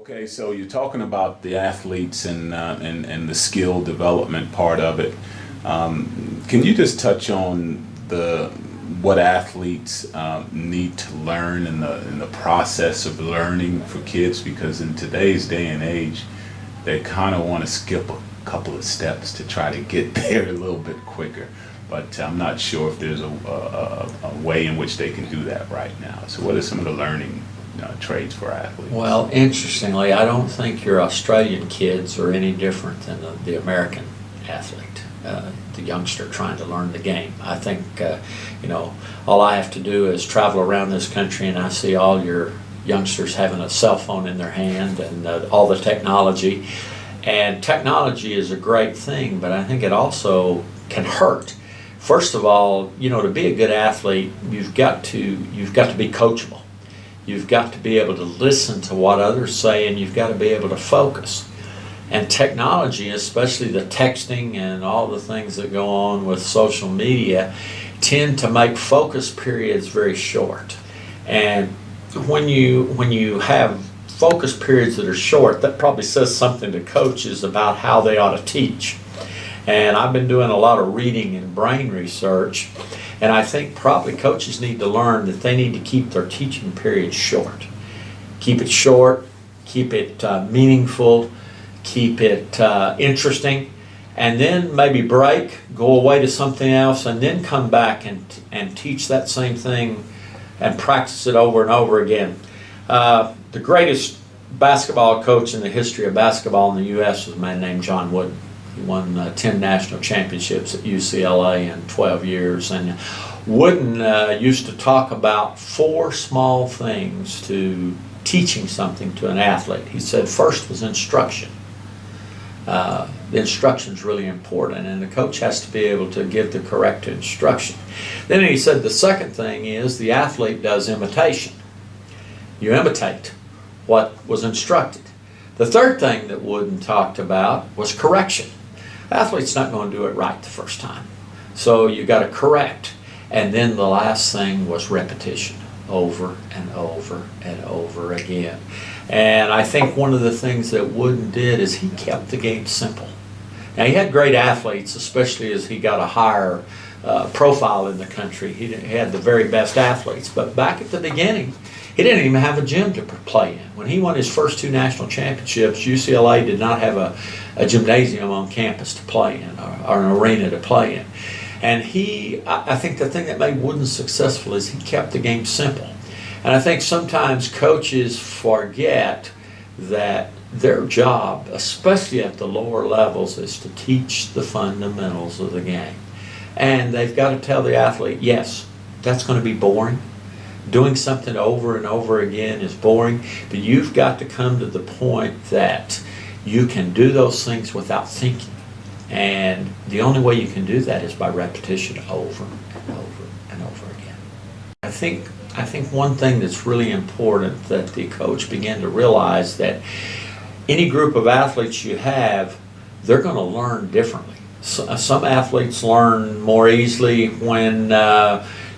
Okay, so you're talking about the athletes and the skill development part of it. Can you just touch on what athletes need to learn in the process of learning for kids? Because in today's day and age, they kind of want to skip a couple of steps to try to get there a little bit quicker. But I'm not sure if there's a way in which they can do that right now. So what are some of the learning trades for athletes? Well, interestingly, I don't think your Australian kids are any different than the American athlete, the youngster trying to learn the game. I think, all I have to do is travel around this country and I see all your youngsters having a cell phone in their hand and all the technology. And technology is a great thing, but I think it also can hurt. First of all, to be a good athlete, you've got to be coachable. You've got to be able to listen to what others say, and you've got to be able to focus. And technology, especially the texting and all the things that go on with social media, tend to make focus periods very short. And when you have focus periods that are short, that probably says something to coaches about how they ought to teach. And I've been doing a lot of reading and brain research, and I think probably coaches need to learn that they need to keep their teaching periods short. Keep it short, keep it meaningful, keep it interesting, and then maybe break, go away to something else, and then come back and teach that same thing and practice it over and over again. The greatest basketball coach in the history of basketball in the U.S. was a man named John Wooden. He won 10 national championships at UCLA in 12 years. And Wooden used to talk about 4 small things to teaching something to an athlete. He said first was instruction. The instruction is really important, and the coach has to be able to give the correct instruction. Then he said the second thing is the athlete does imitation. You imitate what was instructed. The third thing that Wooden talked about was correction. The athlete's not going to do it right the first time. So you got to correct. And then the last thing was repetition, over and over and over again. And I think one of the things that Wooden did is he kept the game simple. Now, he had great athletes, especially as he got a higher profile in the country. He had the very best athletes. But back at the beginning, he didn't even have a gym to play in. When he won his first 2 national championships, UCLA did not have a gymnasium on campus to play in, or an arena to play in. And I think the thing that made Wooden successful is he kept the game simple. And I think sometimes coaches forget that their job, especially at the lower levels, is to teach the fundamentals of the game. And they've got to tell the athlete, yes, that's going to be boring. Doing something over and over again is boring, but you've got to come to the point that you can do those things without thinking. And the only way you can do that is by repetition over and over and over again. I think one thing that's really important that the coach began to realize that any group of athletes you have, they're going to learn differently. Some athletes learn more easily when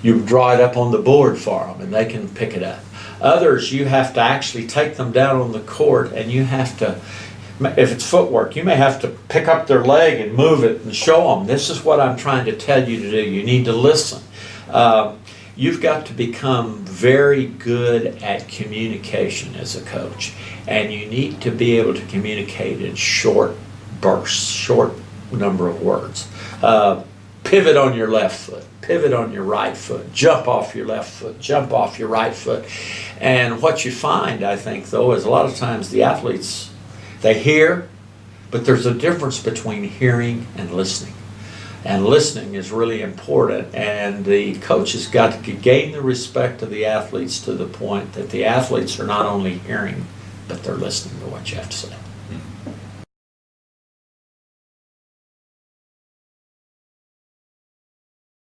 you draw it up on the board for them and they can pick it up. Others, you have to actually take them down on the court, and you have to, if it's footwork, you may have to pick up their leg and move it and show them, this is what I'm trying to tell you to do. You need to listen. You've got to become very good at communication as a coach, and you need to be able to communicate in short bursts, short number of words. Pivot on your left foot, pivot on your right foot, jump off your left foot, jump off your right foot. And what you find, I think, though, is a lot of times the athletes, they hear, but there's a difference between hearing and listening. And listening is really important, and the coach has got to gain the respect of the athletes to the point that the athletes are not only hearing, but they're listening to what you have to say.